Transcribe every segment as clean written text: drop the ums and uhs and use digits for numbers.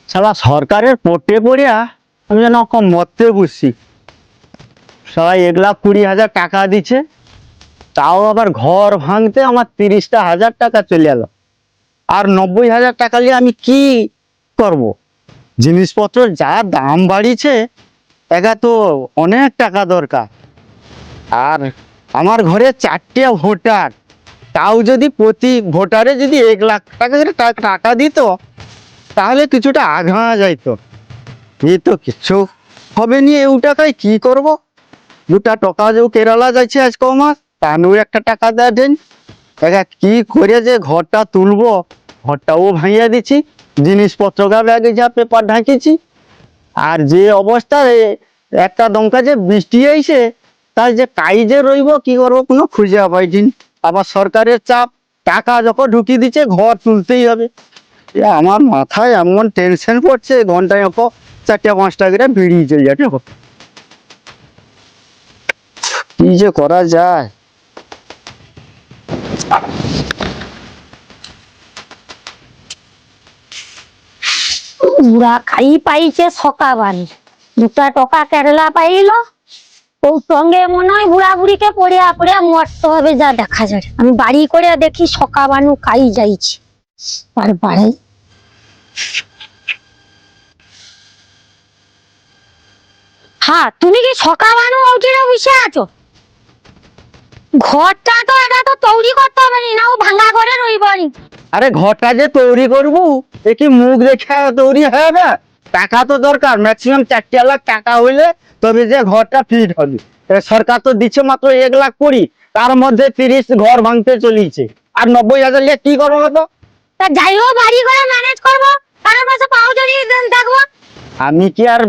শালা সরকারের পড়তে পড়িয়া আমি যেন মরতে বসছি। সবাই 1,20,000 টাকা দিচ্ছে, তাও আবার ঘর ভাঙতে আমার 30,000 টাকা চলে এলো। আর 90,000 টাকা নিয়ে আমি কি করব? জিনিসপত্র যা দাম বাড়িছে, একা তো অনেক টাকা দরকার। আর আমার ঘরে 4টে ভোটার, তাও যদি প্রতি ভোটারে যদি 1,00,000 টাকা করে টাকা দিত, তাহলে কিছুটা আগা যাইতো। এই তো কিছু হবে নি। এই টাকায় কি করব? 2টা টাকা যে কেরালা যাচ্ছে আজ কমাস, তানু একটা টাকা দেন। একা কি করে যে ঘরটা তুলবো? ঘরটাও ভাঙিয়ে দিচ্ছি, জিনিসপত্র ব্যাগে যা পেপার ঢাকিছি। আর যে অবস্থা, একটা দমকা যে বৃষ্টি আইছে, তাই যে কাই যে রইব কি করবো কোনো খুঁজে পাইছি। আবার সরকারের চাপ, টাকা যখন ঢুকিয়ে দিচ্ছে ঘর তুলতেই হবে। আমার মাথায় এমন টেনশন পড়ছে, ঘন্টায় 4-5টা করে বেরিয়ে চলে যাচ্ছে। কি যে করা যায়? বুড়া খাই পাইছে সকাবানি, 2টা টাকা কেরালা পাইল। ওর সঙ্গে মনে হয় বুড়া বুড়িকে পড়িয়া পড়িয়া মরতে হবে, যা দেখা যায়। আমি বাড়ি করে দেখি সকাবানু খাই যাইছি আর বাড়াই। হ্যাঁ, তুমি কি সকাবানু ওইখানে বসে আছো? ঘরটা তো এটা তো তৈরি করতে হবে না, ও ভাঙা করে রইবনি। আরে ঘরটা যে তৈরি করবো, এ কি মুখ দেখে তৈরি হয় না? টাকা তো দরকার, ম্যাক্সিমাম 4 লাখ টাকা হইলে তবে যে ঘরটা ফিট হবে। সরকার তো দিচ্ছে মাত্র 1,20,000, তার মধ্যে 30 ঘর ভাঙতে চলিয়েছে। আর 90,000 নিয়ে কি করবো তো? তা যাই হোক, বাড়ি করে ম্যানেজ করবো, কারোর কাছে পাও জড়িয়ে থাকবো। আমি কি আর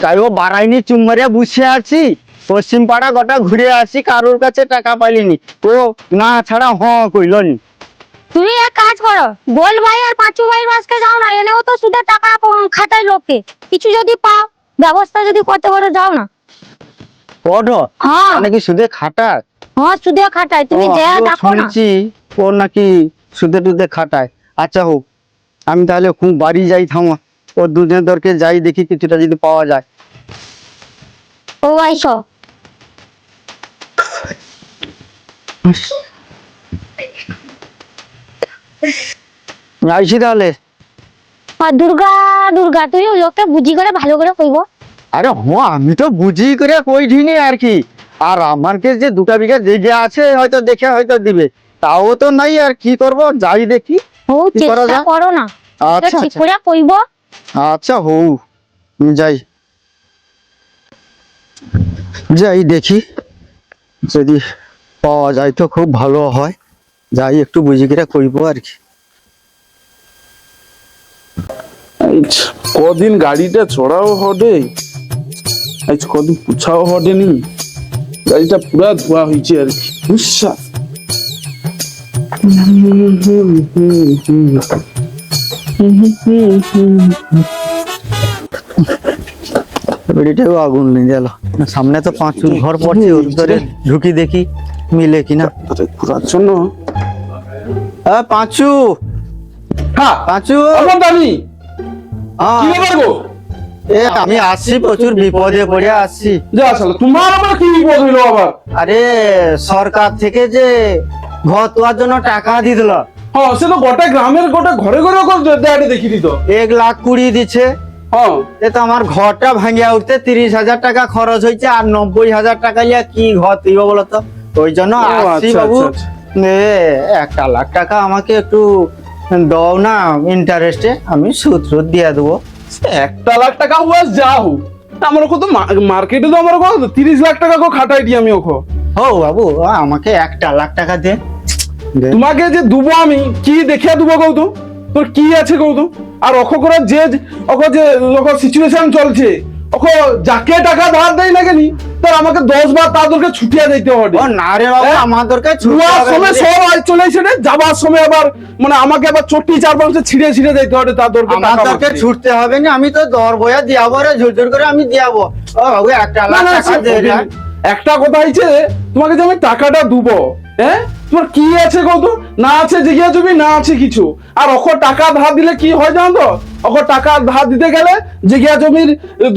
কারো বাড়াইনি, চুম্মারিয়া বসে আছি? পশ্চিম পাড়া গোটা ঘুরে আসি, কারোর কাছে টাকা পাইলিনি। ও না ছাড়া কইলনি। তুমি এক কাজ করো, গোল ভাই আর পাঁচু ভাই বাসকে যাও না, এনেও তো সুদে টাকা খাটাই লোককে। কিছু যদি পাও, ব্যবস্থা যদি করতে পারো, যাও না। ওঠো। হ্যাঁ নাকি সুদে খাটায়? হ্যাঁ, সুদে খাটাই, তুমি যা দেখো না। শুনছি ও নাকি সুদে টুদে খাটায়। আচ্ছা হোক, আমি তাহলে খুব বাড়ি যাই, থামা ও দুজনের দরকে যাই, দেখি কিছুটা যদি পাওয়া যায়। ও আইসো। আইসি তাহলে। আর দুর্গা দুর্গা, তুই ওই লোকটা বুঝি করে ভালো করে কইবো। আরে আমি তো বুঝি করে কইঠিনি আর কি। আর আমাকে যে 2টা বিঘা জায়গা আছে, হয়তো দেখে হয়তো দিবে, তাও তো নাই। আর কি করব, যাই দেখি ও কি করা চেষ্টা যায়। করো না, আচ্ছা ঠিক আচ্ছা করে কইবো। আচ্ছা হউ, যাই যাই দেখি, যদি পাওয়া যায় তো খুব ভালো হয়। যাই একটু বুঝি করে কইবো আর কি। কদিন গাড়িটা চড়াও হডে, আজ কদিন পুছাও হডেনি, গাড়িটা পুরা ধোয়া হয়েছে আর কি। বুঝছা, বেড়িটাও আগুন নিয়ে গেল। সামনে তো 5 ঘর পড়ছে, ওর ভিতরে ঢুকি দেখি মিলে কিনা। পুরার জন্য পাঁচু, হ্যাঁ পাঁচু, আমি কি হ্যাঁ, ব্যাপার গো? আমি আসছি, প্রচুর বিপদে পড়ে আসছি। যা আসলে তোমার আবার কি বিপদ হইলো আবার? আরে সরকার থেকে যে ঘর তোয়ার জন্য টাকা দিয়ে দিল। হ্যাঁ, সে তো গোটা গ্রামের গোটা ঘরে ঘরে দেয়াটা দেখি দিত। 1,20,000 দিচ্ছে। হ্যাঁ, এ তো আমার ঘরটা ভাঙিয়া উঠতে 30,000 টাকা খরচ হয়েছে, আর 90,000 টাকা নিয়ে কি ঘর তুইব বলতো? ওই জন্য আসছি বাবু। 1,00,000 টাকা আমাকে একটু দাও না, ইন্টারেস্টে আমি সুদ দিয়ে দেবো। 1,00,000 টাকা হুয়া যা হোক, আমার কত মার্কেটে তো আমার 30 লাখ টাকা খাটাই দিই আমি ওখো। ও বাবু, আমাকে 1,00,000 টাকা দে। তোমাকে যে দুবো আমি কি দেখিয়া দুবো কৌতু? তোর কি আছে কৌতু? আর অখ করে যে সিচুয়েশন চলছে, ওকে যাকে টাকা ধার দেয় না কেনি তার আমাকে 10 বার তাদেরকে ছুটিয়ে দিতে হবে। ও না রে বাবু, আমাদেরকে ছুটি যাওয়ার হবে সময় না রে। সব আজ চলে এসে রে, যাবার সময় আবার মানে আমাকে আবার চটি 4-5 ছিঁড়ে ছিঁড়ে দিতে হবে তাদেরকে টাকা আমাদেরকে মারতে। ছুটতে হবে না, আমি তো দর বয়া দিয়াবো রে, ঝুরঝুর করে আমি দিয়াবো। ও বাবু, 1 না লাখ না টাকা সে দে হবে না। না। একটা কথা হইছে তোমাকে যে আমি টাকাটা দেবো, হ্যাঁ তোমার কি আছে কত? না আছে জিজ্ঞাসা জমি, না আছে কিছু। আর ওকে টাকা ধার দিলে কি হয় জানো তো? ওকে টাকা ধার দিতে গেলে জিজ্ঞাসা জমির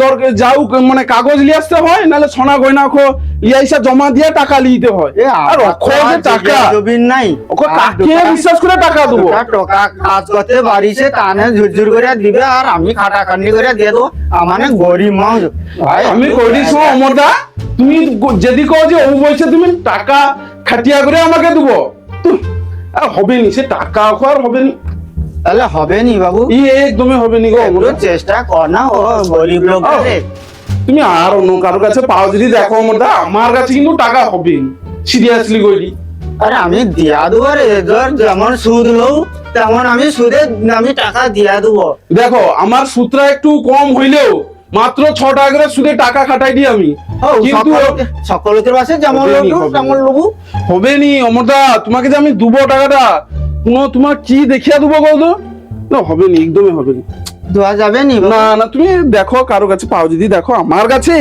দরকার যাও মানে কাগজ নিয়ে আসতে হয়, নাহলে সোনা গয়না ওকে লিয়াইসা জমা দিয়ে টাকা নিতে হয়। এ আর আমার ওকে তো যে আর টাকা জিজ্ঞাসা জমিন নাই। ওকে আর কাকে দুটা- বিশ্বাস করে টাকা দেবো? দুটা টাকা কাজ করতে বাড়িছে, তানে ঝুরঝুর করে দিবে আর আমি খাটাখাটনি করে দিয়ে দেবো। আমার গরিব মানুষ ভাই, আমি করিস অমরদা, তুমি যদি কও যে ও বলছে তুমি টাকা খাটিয়া করে আমাকে দেবো, আর হবে নি, সে টাকা আর হবে নি, তাহলে হবে নি বাবু, একদমই হবে নি গো একটু অমরদা। চেষ্টা কর না, ও গরিব লোক রে। তুমি আর অন্য কারোর কাছে পাও যদি দেখো অমরদা, আমার কাছে কিন্তু টাকা হবে সিরিয়াসলি কইলি। আরে আমি দিয়া দেবো রে, ধর যেমন সুদ লও তেমন আমি সুদে আমি টাকা দিয়া দেবো। দেখো আমার সূত্র একটু কম হইলেও মাত্র 6 টাকা করে সুদে টাকা খাটাই দিই আমি, কিন্তু সকলের পাশে যেমন হবে নি, লোক হবে তেমন নি। লোক। হবে নি অমরদা, তোমাকে যে আমি দুবো টাকাটা কোনো তোমার কি দেখিয়া দেবো কত? না হবে নি, একদমই হবে নি। দেওয়া যাবে নি বাবু? না না তুমি দেখো কারো কাছে পাও যদি দেখো, আমার কাছে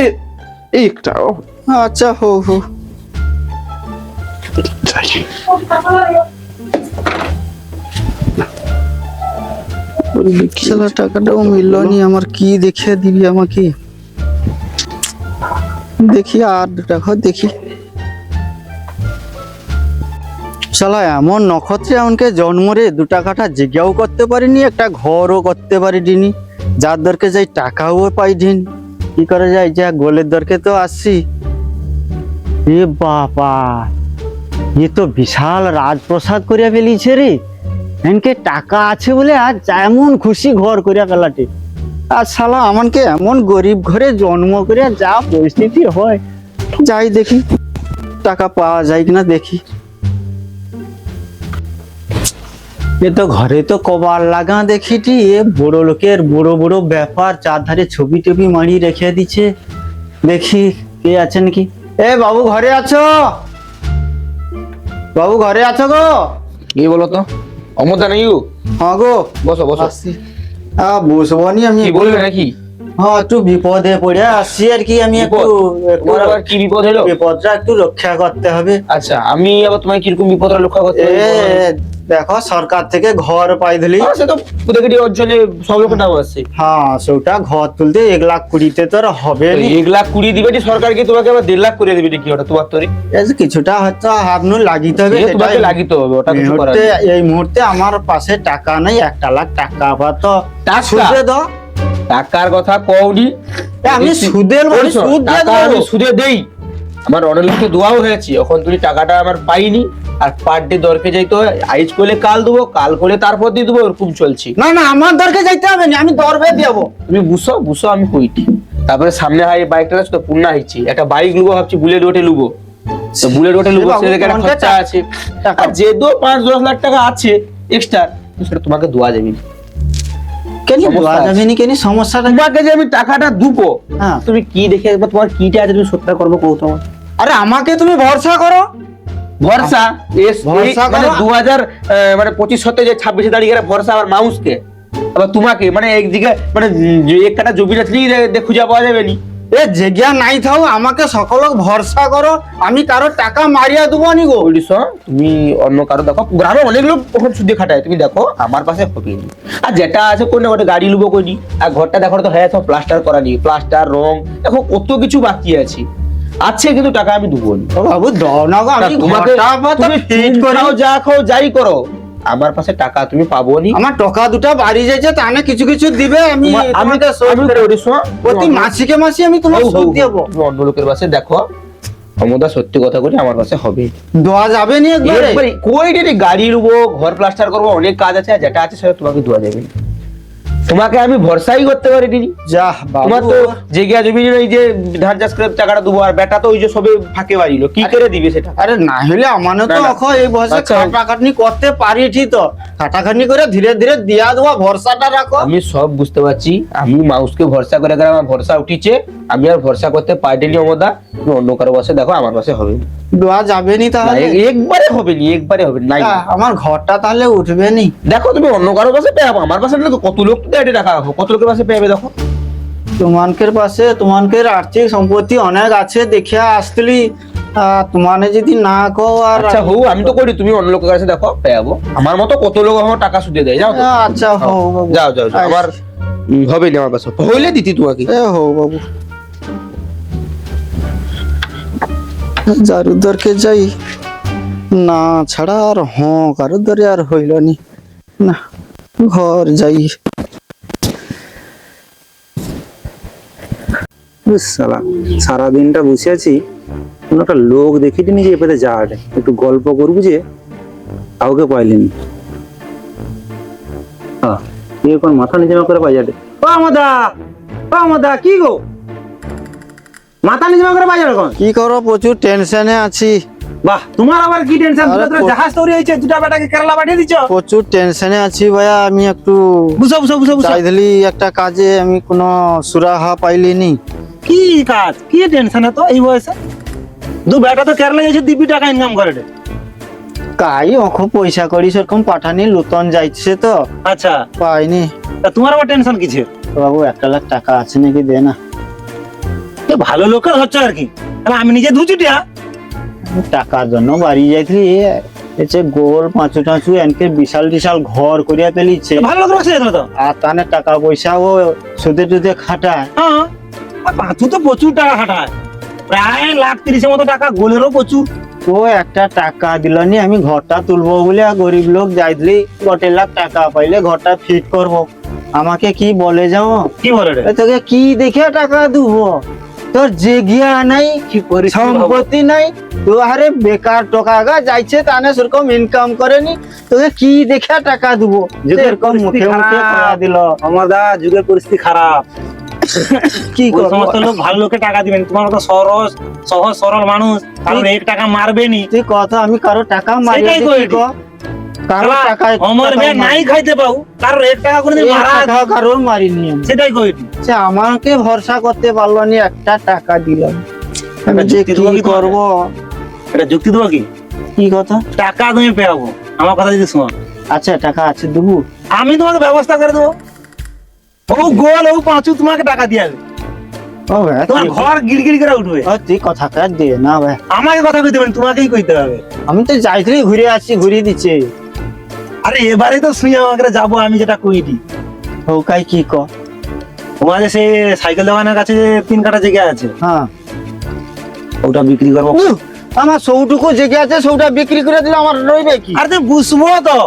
একটা আচ্ছা হো হো। শালা টাকাটাও মিললো নি আমার, কি দেখিয়ে দিবি আমাকে? দেখি আর দেখো দেখি। শালা এমন নক্ষত্রে এমনকে জন্মরে 2 টাকাটা জিজ্ঞাও করতে পারিনি, একটা ঘরও করতে পারিনি, যার দরকে যাই টাকাও পাইনি। কি করে যায়, যা গোলের দরকে তো আসছি। এ বাবা, এ তো বিশাল রাজপ্রসাদ করিয়া ফেলিছে রে। এনকে টাকা আছে বলে আজ যেমন খুশি ঘর করিয়া ফেলাটি। আর শালা আমাকে এমন গরিব ঘরে জন্ম করিয়া যা পরিস্থিতি হয়, যাই দেখি টাকা পাওয়া যায় কিনা দেখি। এ তো ঘরে তো কবার লাগা দেখিটি, এ বড় লোকের বড় বড় ব্যাপার, চারধারে ছবি টবি মারিয়ে রেখে দিচ্ছে। দেখি কে আছেন কি। এ বাবু ঘরে আছো? বাবু ঘরে আছো গো? কি বলো তো? অমরদা নাকি গো? হ্যাঁ গো, বসো বসো। আসছি। বসবো নি আমি, কি বলবে নাকি? হ্যাঁ একটু বিপদে পড়ে আসছি আর কি। আমি একটু তোমার আবার কি বিপদ হলো? বিপদটা একটু রক্ষা করতে হবে। আচ্ছা, আমি আবার তোমায় কিরকম বিপদ লক্ষ্য করতে এ হবে? দেখো সরকার থেকে ঘর পাই দিলি। সে তো প্রত্যেকটি অঞ্চলে সব লোকের নাম আসছে। হ্যাঁ সেটা ঘর তুলতে 1,20,000 তো আর হবে নি। 1,20,000 দিবে সরকারকে, তোমাকে আবার 1,50,000 করে দিবে কি ওটা তোমার তরি? এই যে কিছুটা হয়তো হাবনু লাগিতে হবে, সে তোমাকে সেটাই। লাগিতে হবে, ওটা কিছু করার মুহূর্তে নেই। এই মুহূর্তে আমার পাশে টাকা নেই, 1 লাখ টাকা আপাতত টাকা? সুদে দাও। টাকার কথা কওনি। আমি সুদের মানে শোনো, সুদ দিয়ে টাকা আমি দেবো। সুদে দেই, আমার অনেক লোককে দোয়াও হয়েছে। এখন তুমি টাকাটা আমার পাইনি, আর পার ডে দরকে যাইতে হয়, আইজ করলে কাল দেবো, কাল করলে তারপর দিয়ে দেবো, এরকম চলছে। না না, আমার দরকে যাইতে হবে না, আমি দরবে দেবো। তুমি বুঝছো বুঝছো আমি কইটি। তারপরে সামনে হাই বাইকটা আছে তো পূর্ণা হইছি, একটা বাইক লুবো ভাবছি, বুলেট ওঠে লুবো। তো বুলেট ওঠে লুবো, বাবু, সেটা একটা তোমার খরচা কাছে আছে। টাকা- আর যে 5-10 লাখ টাকা আছে এক্সট্রা, সেটা তোমাকে দোয়া যাবে না। কেন সমস্যা দেওয়া আছে। যাবে নি, কেন সমস্যাটা? তোমাকে যে আমি টাকাটা দুবো, হ্যাঁ। তুমি কি দেখে একবার তোমার কিটা আছে তুমি সত্যি করবো কৌ তোমার আরে আমাকে তুমি ভরসা করো। ভরসা। ভরসা মানে করো। 2025 সত্তে যে 26 তারিখে ভরসা আমার মাউসকে, আবার তোমাকে মানে একদিকে মানে এক কাটা জমি রাখলেই খুঁজে পাওয়া যাবে নি। এ জেগিয়া নাই থাও, আমাকে সকলক ভরসা করো, আমি কারো টাকা মারিয়া দেবো নি গো। বলিস তুমি অন্য কারো দেখো, গ্রামে অনেক লোক ওখানে সুদে খাটায়, তুমি দেখো আমার পাশে হবে নি। আর যেটা আছে কোনে ওটা গাড়ি লুবো কইনি, আর ঘরটা দেখো তো হ্যাঁ সব প্লাস্টার করা নি, প্লাস্টার রং দেখো কত কিছু বাকি আছে আছে, কিন্তু টাকা আমি দেবো নি। ও বাবু দাও না গো, আমি তোমাকে ঘরটা আপাতত তুমি ঠিক করি। খাও যা খাও যাই করো, আমার পাশে টাকা তুমি পাবো নি। আমার টাকা দুটা বাড়ি যাইছে, তাহলে কিছু কিছু দিবে, আমি আমি তোমাকে শোধ আমি করে করিস না। প্রতি মাসিকে মাসে আমি তোমার শোধ দেবো। তুমি অন্য লোকের পাশে দেখো, অমদা সত্যি কথা করি আমার পাশে হবে। দেওয়া যাবে নি একবারে? কই রে গাড়ি লুবো, ঘর প্লাস্টার করবো, অনেক কাজ আছে, আর যেটা আছে সেটা তোমাকে দেওয়া যাবে না। তোমাকে আমি ভরসাই করতে পারিনি। যা তোমার বাবু তো জেগিয়া জমি এই যে ধার চাষ করে টাকাটা দেবো, আর বেটা তো ওই যে সবে ফাঁকে বাড়িল, কি করে দিবে সেটা? আরে না হলে আমানে তো না, না। এখন এই বয়সে আচ্ছা। খাটাখাটনি করতে পারি ঠিক তো, খাটাখাটনি করে ধীরে ধীরে দিয়া দেওয়া, ভরসাটা রাখো। আমি সব বুঝতে পারছি, আমি মাউসকে ভরসা করে গেলে আমার ভরসা উঠিছে, আমি আর ভরসা করতে পারিনি অমদা। তুমি অন্য কারো বাসে দেখো, আমার বাসে হবে না। দেওয়া যাবে নি না, তাহলে? একবারে হবে নি, একবারে হবে না। নাই। আমার ঘরটা তাহলে উঠবে নি? দেখো তুমি অন্য কারো বাসে পেয়ে, আমার বাসে না তো কত লোক তো এটা টাকা রাখো, কত লোকের বাসে পেয়ে দেখো। তোমানকের পাশে তোমানকের আর্থিক সম্পত্তি অনেক আছে দেখিয়া আসতলি, তোমানে যদি না কো আর আচ্ছা হো, আমি তো করি, তুমি অন্য লোকের কাছে দেখো পেয়ে যাবো। আমার মতো কত লোক আমার টাকা সুদে দেয়, যাও তো। আচ্ছা হো বাবু। যাও যাও যাও, আমার হবে না, আমার কাছে হইলে দিতি তোমাকে। এ হো বাবু, যার উদ্ধারকে যাই না ছাড়া আর কারোর দ্বারে আর হইল নি, না ঘর যাই। সালা সারাদিনটা বসে আছি, কোনো একটা লোক দেখিনি যে এপারে যাওয়াটা একটু গল্প করবো, যে কাউকে পাইলেনি। এখন মাথা নিচে করে বাজারে, ও আমাদা, ও আমাদা, কি গো মাথা নিচে করে বাজার এখন? কি করো, প্রচুর টেনশনে আছি। বাহ, তোমার আবার কি টেনশন? আরে জাহাজ তৈরি হয়েছে, দুটা বেটাকে কেরালা পাঠিয়ে দিচ্ছ। প্রচুর টেনশনে আছি ভাইয়া, আমি একটু বুঝো বুঝো বুঝো বুঝো, চাইলি একটা কাজে, আমি কোনো সুরাহা পাইলিনি। কি কাজ, কি টেনশন তো এই বয়সে? দু বেটা তো কেরালা গেছে, দিব্যি টাকা ইনকাম করে রে। কাই অখ পয়সা করি সেরকম পাঠানি, লুতন যাইছে তো আচ্ছা, পাইনি। তা তোমার আবার টেনশন কিছে? বাবু 1 লাখ টাকা আছে নাকি দে না। এ ভালো লোকের হচ্ছে আর কি, তাহলে আমি নিজে ধুচুটিয়া। টাকার জন্য বাড়ি যাইছিলি, এসে গোল পাঁচু টাঁচু এনকে বিশাল বিশাল ঘর করিয়া পেলিছে, ভালো লোকের হচ্ছে তো। আর তানে টাকা পয়সা ও সুদে টুদে খাটায়। হ্যাঁ, আর পাঁচু তো প্রচুর টাকা খাটায়, প্রায় 1,30,000 মতো টাকা, গোলেরও প্রচুর। ও একটা টাকা দিলনি, আমি ঘরটা তুলবো বলে, গরিব লোক যাইছিলি, 1,00,000 টাকা পাইলে ঘরটা ফিট করব, আমাকে কি বলে যাও? কি বলে রে? এ তোকে কি দেখে টাকা দেবো? তোর জেগিয়া নাই, কি পরিস্থিতি সম্পত্তি নাই, তো আরে বেকার টাকা গা যাইছে, তানে সেরকম ইনকাম করেনি, তোকে কি দেখে টাকা দেবো? যুগের এরকম পরিস্থিতি মুখে মুখে খারাপ। কয়া দিল। আমাদা যুগের পরিস্থিতি খারাপ, কি ওই করবো? সমস্ত লোক ভালো লোকে টাকা দিবেন, তোমার মতো সহজ সহজ সরল মানুষ কারণ 1 টাকা মারবে নি। তুই কথা, আমি কারো টাকা মারি সেটাই কইলি। কারো টাকা আমার মেয়ে নাই খাইতে পাও, কারণ 1 টাকা কোনদিন মারা, কারোর মারিনি আমি। সেটাই কইলি। সে আমাকে ভরসা করতে পারলো নি, একটা টাকা দিলাম, আমি যে যুক্তি দেবো কি কি তোমাকে? করবো? এটা যুক্তি দেবো কি? কি কথা? টাকা তুমি পেয়াবো, আমার কথা যদি শোনো, আচ্ছা টাকা আছে দেবো, আমি তোমাকে ব্যবস্থা করে দেবো। ও গোল, ও পাঁচু তোমাকে টাকা দিয়ে আসবে, ও ভাই তোমার ঘর গিড়গিড় করে উঠবে। তুই কথা কাজ দে না ভাই, আমাকে কথা কইতে হবে, তোমাকেই কইতে হবে। আমি তো যাইছিলি ঘুরে আসছি, ঘুরিয়ে দিচ্ছে। আরে এবারে তো শুনে আমাকে যাবো, আমি যেটা কইটি। ও কাই কি ক? তোমাদের সেই সাইকেল দোকানের কাছে যে 3 কাঠা জায়গা আছে, হ্যাঁ, ওটা বিক্রি করবো। আমার সৌটুকু জেগে আছে, সৌটা বিক্রি করে দিলে আমার রইবে কি? আর তুমি বুঝবো তো,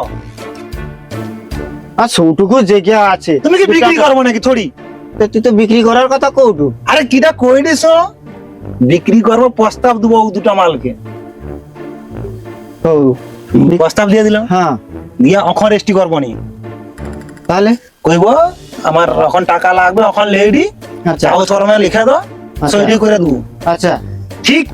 আর সৌটুকু জেগে আছে, তুমি কি বিক্রি করবো নাকি থোড়ি? তুই তো বিক্রি করার কথা কৌটু। আরে কিটা কই দিছো, বিক্রি করবো, প্রস্তাব দেবো ও দুটা মালকে, ও প্রস্তাব দিয়ে দিলাম, হ্যাঁ, দিয়া অখন রেস্টি করবো নি, তাহলে কইব আমার এখন টাকা লাগবে, এখন লেডি আচ্ছা চাও চরমে লিখে দাও, সইটি করে দেবো। আচ্ছা, ঠিক,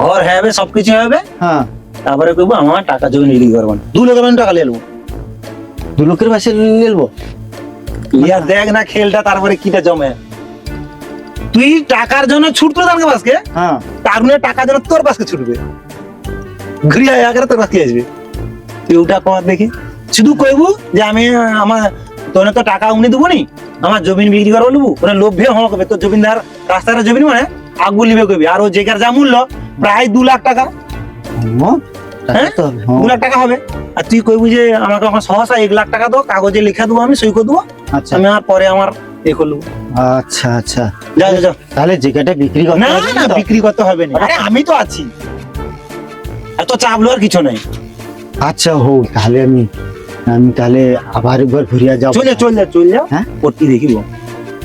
ঘর হবে, সবকিছু হবে, হ্যাঁ, তারপরে কইব আমার টাকা জমি বিক্রি করবো না, 2 লাখ টাকা নিয়ে নেবো। 2 লোকের পাশে নিলবো। ইয়া দেখ না খেলটা, তারপরে কিটা জমে। তুই টাকার জন্য ছুটতো তার পাশকে, হ্যাঁ, তার মানে টাকার জন্য তোর পাশকে ছুটবে, ঘুরিয়ে আগে তোর পাশকে আসবে। তুই ওটা কর দেখি, শুধু কইবু যে আমি আমার তোর তো টাকা উনি দেবো নি, আমার জমিন বিক্রি করবো নেবো, ওরা লোভে হওয়া করবে, তোর জমিনদার রাস্তার জমিন মানে আগু লিবে কইবি, আর ও জায়গার যা মূল্য প্রায় 2 লাখ টাকা, টাকা তো হবে, 2 লাখ টাকা হবে। আর তুই কইবু যে আমাকে এখন সহসা 1 লাখ টাকা দাও, কাগজে লিখে দেবো, আমি সই করে দেবো, আচ্ছা আমি আর পরে আমার এ করবো। আচ্ছা আচ্ছা, যা যা যা। তাহলে জায়গাটা বিক্রি করতে না হবে না, তো? বিক্রি করতে হবে না, আরে আমি তো আছি, এত চাপ লওয়ার কিছু নাই। আচ্ছা হোক, তাহলে আমি তাহলে আবার একবার ঘুরিয়া যাবো। চল যা চল যা চল যা, হ্যাঁ? করতে দেখিব।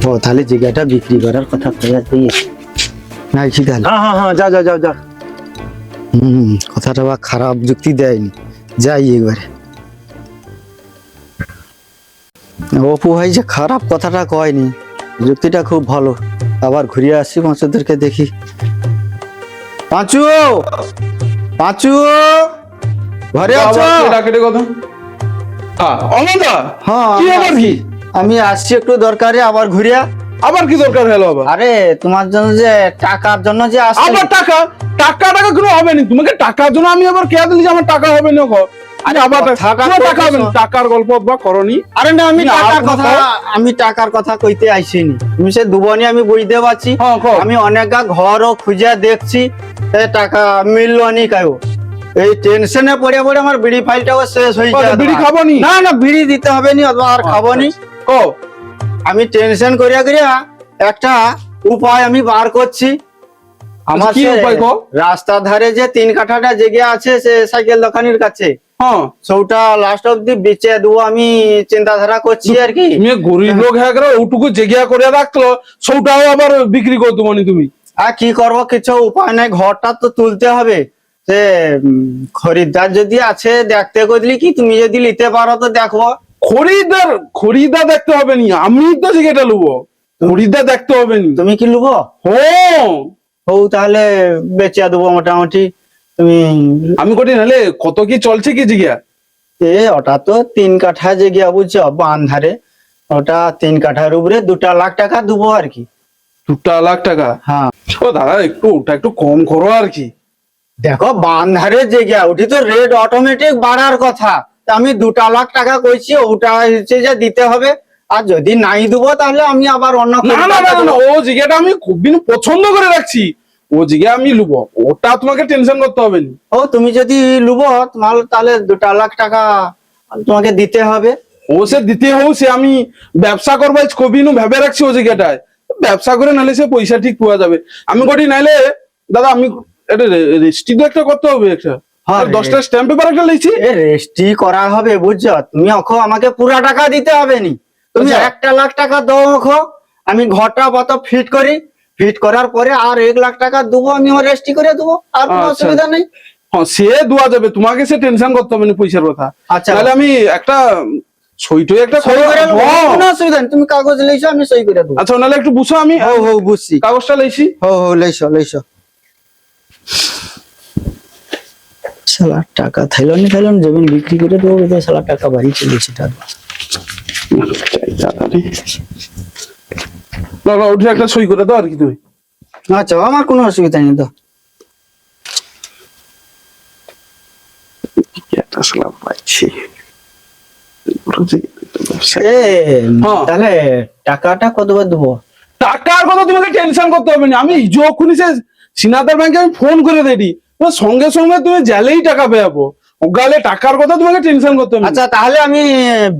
ও তাহলে জায়গাটা বিক্রি করার কথা কইয়া তুই নাইছি তাহলে। হ্যাঁ হ্যাঁ হ্যাঁ, যা যা যা যা। কথাটা বা খারাপ যুক্তি দেয়নি, যাই একবারে। অপু ভাই যে খারাপ কথাটা কয়নি, যুক্তিটা খুব ভালো। আবার ঘুরিয়ে আসি, পাঁচুদেরকে দেখি। পাঁচু, পাঁচু, ঘরে আছো? আবার কে ডাকে রে কথা? অনদা, হ্যাঁ, কি আবার কি? আমি আসছি একটু দরকারে, আবার ঘুরিয়া। আবার কি দরকার হলো আবার? আরে তোমার জন্য যে টাকার জন্য যে আসছি। আবার টাকা টাকা টাকা কোনো হবে না, তোমাকে টাকার জন্য আমি আবার কে দিলি যে আমার টাকা হবে না? আরে আবার টাকা কোনো টাকা হবে না, টাকার গল্প বা করনি। আরে না, আমি তুমি আর টাকার কথা কথা, আমি টাকার কথা কইতে আইসিনি। তুমি সে দুবনি আমি বুঝতে পারছি। হ্যাঁ, কও। আমি অনেক ঘরও খুঁজে দেখছি, এ টাকা মিললো নি কায়ো। এই টেনশনে পড়ে পড়ে আমার বিড়ি ফাইলটাও শেষ হয়ে কত, যায়। বিড়ি খাবো নি? না না, বিড়ি দিতে হবে নি, অথবা আর খাবো নি। কো আমি টেনশন করিয়া করিয়া একটা উপায় আমি বার করছি। আমার কি সে উপায় গো? রাস্তার ধারে যে 3 কাঠাটা জায়গা আছে, সে সাইকেল দোকানের কাছে, হ্যাঁ, সৌটা লাস্ট অব্দি বেচে দেবো আমি চিন্তাধারা করছি আর কি। তুমি গরিব লোক হ্যাঁ করে ওটুকু জেগিয়া করে রাখলো, সৌটাও আবার বিক্রি করতো মানে তুমি? আর কি করবো, কিছু উপায় নাই, ঘরটা তো তুলতে হবে। সে খরিদ্দার যদি আছে দেখতে কইলি কি, তুমি যদি নিতে পারো তো দেখবো। খরিদ্দার খরিদ্দার দেখতে হবে নি, আমি তো জিগেটা লুবো, খরিদ্দার দেখতে হবে নি। তুমি কি লুবো? হ্যাঁ, ও তাহলে বেচে দেবো মোটামুটি। তুমি আমি কটি নালে কত কি চলছে কি জিগা? ওটা তো 3 কাঠা জায়গা বুঝছো, বান্ধারে। ওটা 3 কাঠার উপরে 2 লাখ টাকা দেবো আর কি। 2 লাখ টাকা? হ্যাঁ, ও দাদা, একটু ওটা একটু কম করো আর কি। দেখো বান্ধারের জায়গা, ওটি তো রেট অটোমেটিক বাড়ার কথা। তা আমি 2 লাখ টাকা কইছি, ওটা হচ্ছে যে দিতে হবে। আর যদি নাই দেবো তাহলে আমি আবার অন্য না না খরিদ্দারকে না না, দেবো। ও জিগাটা আমি খুব দিন পছন্দ করে রাখছি, ও জিগা আমি লুবো, ওটা তোমাকে টেনশন করতে হবে না। ও তুমি যদি লুবো তাহলে 2 লাখ টাকা তোমাকে দিতে হবে। ও সে দিতে হোক, সে আমি ব্যবসা করবো কবি নু ভেবে রাখছি ও জায়গাটায়। ব্যবসা করে নালে সে পয়সা ঠিক পাওয়া যাবে। আমি কটি নাইলে দাদা, আমি এটা রেজিস্ট্রি তো একটা করতে হবে একটা। হ্যাঁ, 10টা স্ট্যাম্প পেপার একটা লিখছি। রেজিস্ট্রি করা হবে বুঝছো। তুমি অখো আমাকে পুরা টাকা দিতে হবে নি, তুমি আচ্ছা। 1 লাখ টাকা দাও অখো। আমি ঘরটা কত ফিট করি, ফিট করার পরে আর 1 লাখ টাকা দেবো, আমি আমার রেজিস্ট্রি করে দেবো, আর কোনো আচ্ছা। অসুবিধা নেই। হ্যাঁ, সে দেওয়া যাবে, তোমাকে সে টেনশন করতে হবে না পয়সার কথা। আচ্ছা। তাহলে আমি একটা সইটই একটা সই করে নেবো, হ্যাঁ। কোনো অসুবিধা নেই। তুমি কাগজ লেইছো, আমি সই করে দেবো। আচ্ছা, নাহলে একটু বুঝো, আমি হো হো বুঝছি। কাগজটা লেছি। হো হো লেইছো লেইছো। শালা টাকা থাইলো নি জমিন বিক্রি করে দেবো, শালা টাকা বাড়ি চলেছে। না না, ওটা একটা সই করে দাও আর কি তুমি। আচ্ছা, আমার কোনো অসুবিধা নেই তো। একটা সালাম পাচ্ছি। হ্যাঁ। তাহলে টাকাটা কতবার দেবো? টাকার কথা তোমাকে টেনশন করতে হবে না, আমি যখনই সে সিনাদার ব্যাংকে আমি ফোন করে দিই, সঙ্গে সঙ্গে তুমি জেলেই টাকা পেয়াবো। ওগালে টাকার কথা তোমাকে টেনশন করতে হবে না। আচ্ছা, তাহলে আমি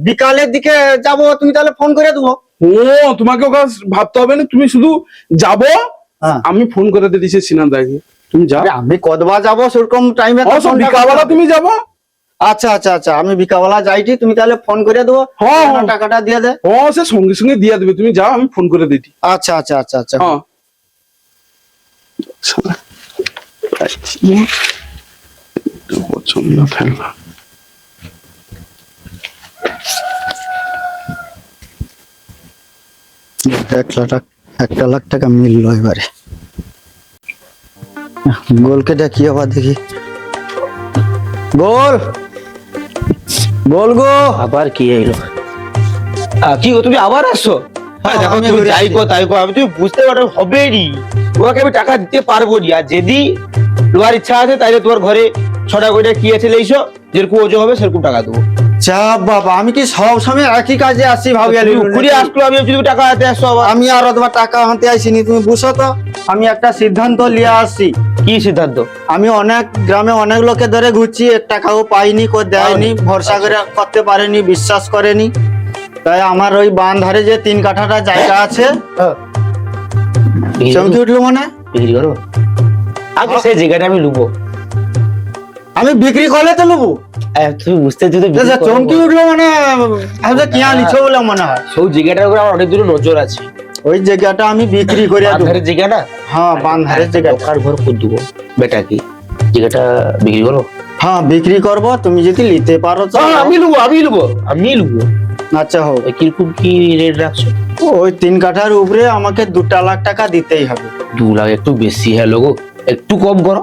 বিকালের দিকে যাব, তুমি তাহলে ফোন করে দেবো। ও তোমাকে ওকে ভাবতে হবে না, তুমি শুধু যাবো, হ্যাঁ। আমি ফোন করে দিয়েছি সিনাদাকে, তুমি যাও। আরে আমি কতবা যাবো সেরকম টাইমে? বিকালবেলা তুমি যাবো। আচ্ছা আচ্ছা আচ্ছা, আমি বিকালবেলা যাইটি, তুমি তাহলে ফোন করে দেবো। হ্যাঁ, আমার টাকাটা দিয়ে দে। ও সে সঙ্গে সঙ্গে দিয়ে দেবে, তুমি যাও, আমি ফোন করে দিই। আচ্ছা আচ্ছা আচ্ছা আচ্ছা। হ্যাঁ, পছন্দ ফেললাম। 1 লাখ টাকা মিললো এবারে। গোলকে ডাকি আবার দেখি। গোল, গোল গো। আবার কি এলো? কি গো, তুমি আবার আসছো? হ্যাঁ, দেখো আমি তুমি ঘুরে যাই আসছি। গো তাই গো, আমি তুমি বুঝতে পারো হবে নি, তোমাকে আমি টাকা দিতে পারবো নি। আর যদি তোমার ইচ্ছা আছে তাহলে তোমার ঘরে 6টা করে কি আছে লেইছো, যেরকম ওজন হবে সেরকম টাকা দেবো। যা বাবা, আমি কি সব সময় একই কাজে আসি ভাবি? ঘুরে আসলো, আমি যদি টাকা হাতে আসছো আবার। আমি আর অথবা টাকা হাতে আসিনি, তুমি বুঝো তো। আমি একটা সিদ্ধান্ত নিয়ে আসছি। কি সিদ্ধান্ত? আমি অনেক গ্রামে অনেক লোকে ধরে ঘুরছি, 1 টাকাও পাইনি, কো দেয়নি, ভরসা করে করতে পারেনি, বিশ্বাস করেনি। তাই আমার ওই বাঁধারে যে 3 কাঠাটা জায়গা আছে, চমকি উঠলো মনে। বিক্রি করো? আগে সেই জায়গাটা আমি লুবো। আমি বিক্রি করলে তো নেবো। তুমি বুঝতে যদি চমকি উঠলো মানে, ভাবছে কি আনিছো বলে মনে হয়। সেই জায়গাটার উপরে আমার অনেক দূর নজর আছে। ওই জায়গাটা আমি বিক্রি করে দেবো। বাঁধারের জায়গা না? হ্যাঁ, বাঁধারের জায়গা। দোকান ঘর করে দেবো বেটা, কি জায়গাটা বিক্রি করো? হ্যাঁ, বিক্রি করব, তুমি যদি নিতে পারো তো। হ্যাঁ, আমি লুবো, আমি লুবো, আমি লুবো। আচ্ছা হোক, কিরকম কি রেট রাখছো? ওই 3 কাঠার উপরে আমাকে 2 লাখ টাকা দিতেই হবে। 2 লাখ একটু বেশি হ্যাঁ লোগো, একটু কম করো।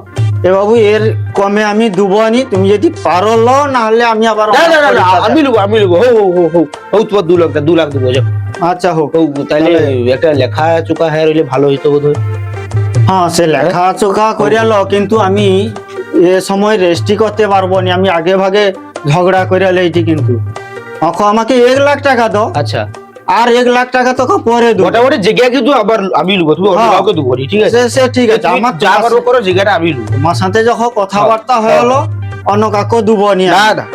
এ বাবু, এর কমে আমি দেবো নি, তুমি যদি পারো লো, না হলে আমি আবার না না না না, আমি নেবো হো হো হো হো হো, তোমার 2 লাখ দেবো যাও। আচ্ছা হোক। ও তাহলে একটা লেখা চোকা হ্যাঁ রইলে ভালো হইতো বোধ হয়। হ্যাঁ, সে লেখা চোখা করিয়া লো, কিন্তু আমি এ সময় রেস্টই করতে পারবো না, আমি আগে ভাগে ঝগড়া করিয়া লইছি। কিন্তু আমাকে 1 লাখ টাকা দাও, আচ্ছা আর 1 লাখ টাকা তোকে পরে দেবো। মোটামুটি জায়গা কিন্তু আবার আমি নেবো, তুমি অন্য হ্যাঁ। কাউকে দেবো নি, ঠিক আছে? সে ঠিক আছে, তুমি আমার যা করো করো, জায়গাটা আমি নেবো। তোমার সাথে যখন কথাবার্তা হয়ে গেলো, অন্য কাউকে দেবো নি না আমি। না,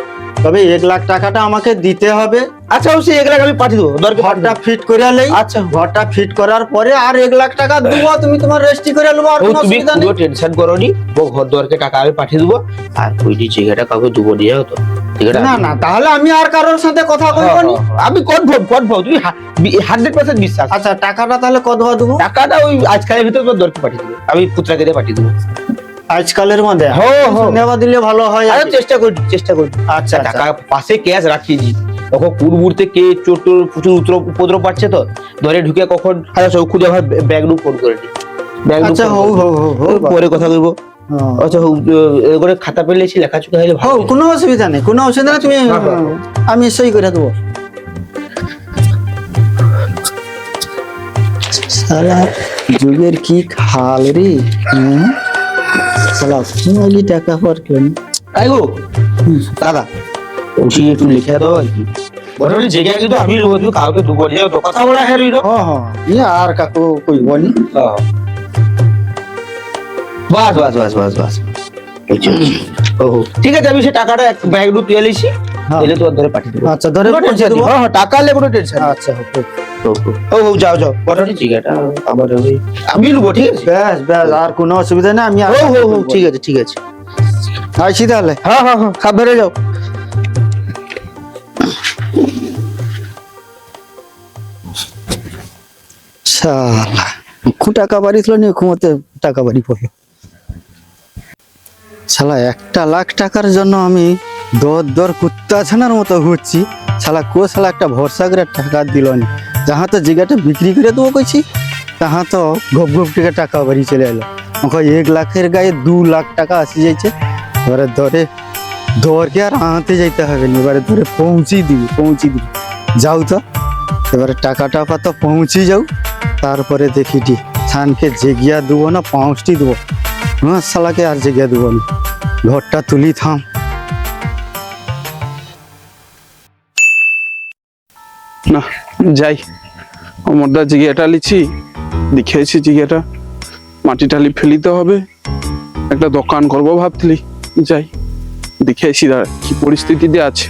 তবে 1 লাখ টাকাটা আমাকে দিতে হবে। আচ্ছা অবশ্যই 1 লাখ আমি পাঠিয়ে দেবো, দরকার ঘরটা ফিট করে লই। আচ্ছা। ঘরটা ফিট করার পরে আর 1 লাখ টাকা দেবো, তুমি তোমার রেস্টি করে নেবো, আর ও কোনো তুমি অসুবিধা নেই। পুরো টেনশন করো নি, ও ঘর দরকে টাকা আমি পাঠিয়ে দেবো। আর ওই জায়গাটা কাউকে দেবো নিয়ে যাও তো, জায়গাটা না না, তাহলে আমি আর কারোর সাথে কথা কইব নি। আমি কনফার্ম তুমি 100% বিশ্বাস। আচ্ছা, টাকাটা তাহলে কত দেবো? টাকাটা ওই আজকালের ভিতরে তোমার দরকে পাঠিয়ে দেবো, আমি পুত্রাকে দিয়ে পাঠিয়ে দেবো। আজকালের মধ্যে হ্যাঁ, হ্যাঁ। নেওয়া দিলে ভালো হয় আর আরে কি। চেষ্টা করি। আচ্ছা টাকা পাশে ক্যাশ রাখিয়ে দিই, তখন কোন মুহূর্তে কে চোর টোর প্রচুর উপদ্রব পাচ্ছে তো, ধরে ঢুকে কখন সব খুঁজে আমার ব্যাগ নু ফোন করে দিই। আচ্ছা, হো পরে কথা বলবো। হ্যাঁ। আচ্ছা করে খাতা পেলেছি, লেখাচুকা হলে ভালো। কোনো অসুবিধা নেই, কোনো অসুবিধা নেই, তুমি আমি সই করে দেবো। শালা যুগের কি খাল রে, শালা সোনালি টাকা পর কেন? তাই গো দাদা, ওটি একটু লিখে দাও আর কি। মোটামুটি জায়গা কিন্তু আমি নেবো, তুমি কাউকে দেবো নিয়ে যাও তো, কথা বলা হ্যাঁ রইলো। হ্যাঁ, আর কাকু কইব নি। বাস ও ঠিক আছে, আমি সে টাকাটা ব্যাগ নু তুলে লিছি, হ্যাঁ। এলে তোমার ধরে পাঠিয়ে দেবো। আচ্ছা, ধরে পৌঁছে দেবো। হ্যাঁ টাকা হলে কোনো টেনশন। আচ্ছা হোক। ও যাও মোটামুটি জায়গাটা আবার আমি নেবো, ঠিক আছে? বেশ বেশ, আর কোনো অসুবিধা নেই, আমি আর ঠিক আছে ঠিক আছে। আইছি তাহলে। হ্যাঁ সাবধানে যাও। শালা টাকা বাড়ি ছিল নি, ঘুমোতে টাকা বাড়ি পড়লো। শালা 1 লাখ টাকার জন্য আমি দর কুত্তা ছানার মতো ঘুরছি। শালা শালা একটা ভরসা করে টাকা দিল নি। যাহা তো জায়গাটা বিক্রি করে দেবো কইছি, তাহা তো ঘপ থেকে টাকা বাড়ি চলে এলো। ওকে 1 লাখের গায়ে 2 লাখ টাকা আসি যাইছে। এবারে দরকে আর আনতে যাইতে হবে না, এবারে ধরে পৌঁছি দিবি। যাও তো, এবারে টাকাটা পাতো পৌঁছি যাও, তারপরে দেখিটি ছানকে জেগিয়া দেবো না পাউচটি দেবো। হ্যাঁ, শালাকে আর জেগিয়া দেবো না, ঘরটা তুলি থাম। না যাই, অমরদা জিগিয়াটা লিছি, দেখেছি জিগিয়াটা মাটি টালি ফেলিতে হবে, একটা দোকান করবো ভাবছিলি। যাই দেখেছি দাঁড়া কি পরিস্থিতিতে আছে।